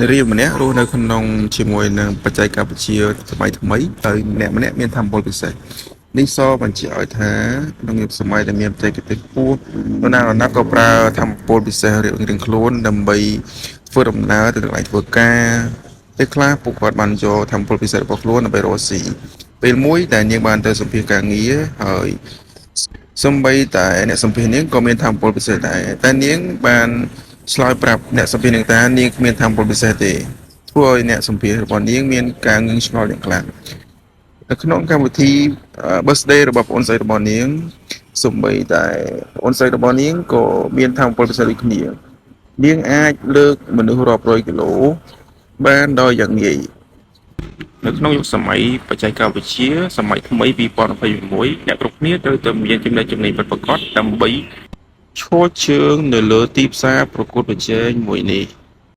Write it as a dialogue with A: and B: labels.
A: រៀបម្នាក់រស់នៅក្នុងជាមួយនឹងបច្ចេកវិទ្យាថ្មីថ្មីហើយម្នាក់មានធម៌ពលពិសេសនេះសបញ្ជាក់ឲ្យថាក្នុងយុគសម័យដែលមានបច្ចេកទេសខ្ពស់នរណាក៏ប្រើធម៌ពលពិសេសរៀងៗខ្លួនដើម្បីធ្វើដំណើរទៅកន្លែងធ្វើការពេលខ្លះពួកគាត់បានយកធម៌ពលពិសេសរបស់ខ្លួនដើម្បីរកស៊ីពេលមួយដែលនាងបានទៅសម្ភាសការងារហើយសម្បីតែអ្នកសម្ភាសនាងក៏មានធម៌ពលពិសេសដែរតែនាងបានឆ្លើយប្រាប់អ្នកសម្ភាសនាងថានាងគ្មានធម៌ពលពិសេសទេធ្វើឲ្យអ្នកសម្ភាសរបស់នាងមានការងឿងឆ្ងល់យ៉ាងខ្លាំងនៅក្នុងកម្មវិធី birthday របស់ប្អូនស្រីរបស់នាងសម្បីតែប្អូនស្រីរបស់នាងក៏មានធម៌ពលពិសេសដូចគ្នានាងអាចលើកមនុស្សរាប់រយគីឡូបានដោយយ៉ាងងាយនៅក្នុងយុគសម័យបច្ចេកវិទ្យាសម័យថ្មី2021អ្នកគ្រប់គ្នាត្រូវតែមានចំណេះចំណេញពិតប្រាកដដើម្បីឈរជើងនៅលើទីផ្សារប្រកួតប្រជែងមួយនេះ